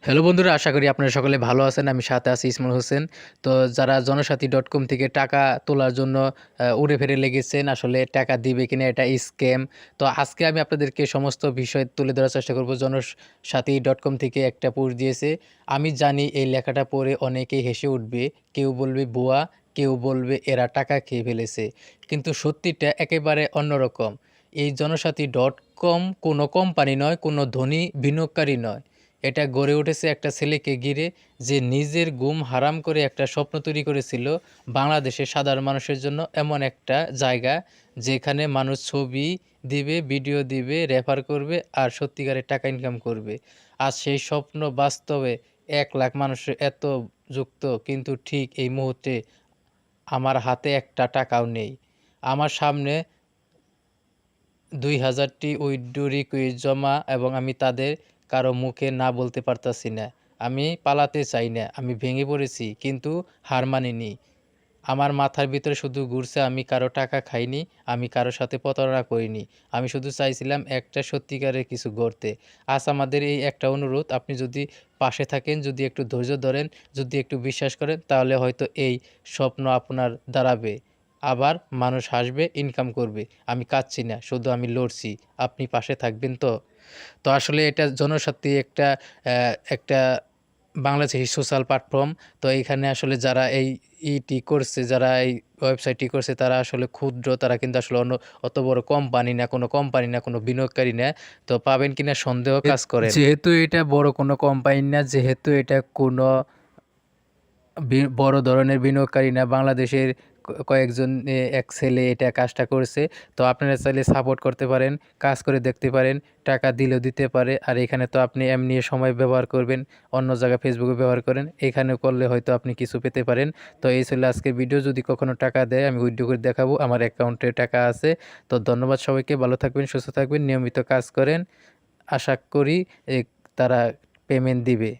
Hello বন্ধুরা, আশা করি আপনারা সকলে ভালো আছেন। আমি সাথে আছি ইসমুল হোসেন। তো যারা জনসাথী.com থেকে টাকা তোলার জন্য উড়ে ফিরে লেগেছেন, আসলে টাকা দিবে কিনা এটা স্ক্যাম। তো আজকে আমি আপনাদেরকে সমস্ত বিষয় তুলে ধরার চেষ্টা করব। জনসাথী.com থেকে একটা পোস্ট দিয়েছে। আমি জানি এই লেখাটা পড়ে অনেকেই হেসে উঠবে। কেউ বলবে ভুয়া, কেউ বলবে এরা টাকা খেয়ে ফেলেছে। কিন্তু সত্যিটা একেবারে অন্যরকম। এই জনসাথী.com কোনো কোম্পানি নয়, কোনো ধনী বিনিয়োগকারী নয়। এটা গড়ে উঠেছে একটা ছেলেকে ঘিরে, যে নিজের ঘুম হারাম করে একটা স্বপ্ন তৈরি করেছিল বাংলাদেশের সাধারণ মানুষের জন্য এমন একটা জায়গা, যেখানে মানুষ ছবি দিবে, ভিডিও দিবে, রেফার করবে আর সত্যিকারের টাকা ইনকাম করবে। আর সেই স্বপ্ন বাস্তবে 1 লাখ মানুষের এত যুক্ত, কিন্তু ঠিক এই মুহূর্তে আমার হাতে একটা টাকাও নেই। আমার সামনে ২,০০০টি উইথড্র রিকোয়েস্ট জমা, এবং আমি তাদের কারো মুখে না বলতে পারতাছি না। আমি পালাতে চাই না। আমি ভেঙে পড়েছি, কিন্তু হার মানিনি। আমার মাথার ভিতরে শুধু ঘুরছে, আমি কারো টাকা খাইনি, আমি কারো সাথে প্রতারণা করিনি। আমি শুধু চাইছিলাম একটা সত্যিকারের কিছু গড়তে। আজ আমাদের এই একটা অনুরোধ, আপনি যদি পাশে থাকেন, যদি একটু ধৈর্য ধরেন, যদি একটু বিশ্বাস করেন, তাহলে হয়তো এই স্বপ্ন আপনার দাঁড়াবে। আবার মানুষ হাসবে, ইনকাম করবে। আমি কাঁদছি না, শুধু আমি লড়ছি। আপনি পাশে থাকবেন তো? তো আসলে এটা জনস্বার্থে একটা বাংলাদেশি সোশ্যাল প্ল্যাটফর্ম। তো এইখানে আসলে যারা ইটি করছে, যারা এই ওয়েবসাইটটি করছে, তারা আসলে ক্ষুদ্র, তারা কিন্তু আসলে অত বড় কোম্পানি না, কোনো কোম্পানি না, কোনো বিনিয়োগকারী না। তো পাবেন কিনা সন্দেহ কাজ করেন। যেহেতু এটা বড় কোনো কোম্পানি না, যেহেতু এটা কোনো বড় ধরনের বিনিয়োগকারী না, বাংলাদেশের কয়েকজন এক ছেলে এটা কাজটা করছে। তো আপনারা চাইলে সাপোর্ট করতে পারেন, কাজ করে দেখতে পারেন, টাকা দিলেও দিতে পারে। আর এখানে তো আপনি এমনি সময় ব্যবহার করবেন, অন্য জায়গায় ফেসবুকে ব্যবহার করেন, এখানে করলে হয়তো আপনি কিছু পেতে পারেন। তো এই ছিল আজকের ভিডিও। যদি কখনো টাকা দেয় আমি উইথড্র করে দেখাবো, আমার অ্যাকাউন্টে টাকা আছে। তো ধন্যবাদ সবাইকে, ভালো থাকবেন, সুস্থ থাকবেন, নিয়মিত কাজ করেন। আশা করি তারা পেমেন্ট দিবে।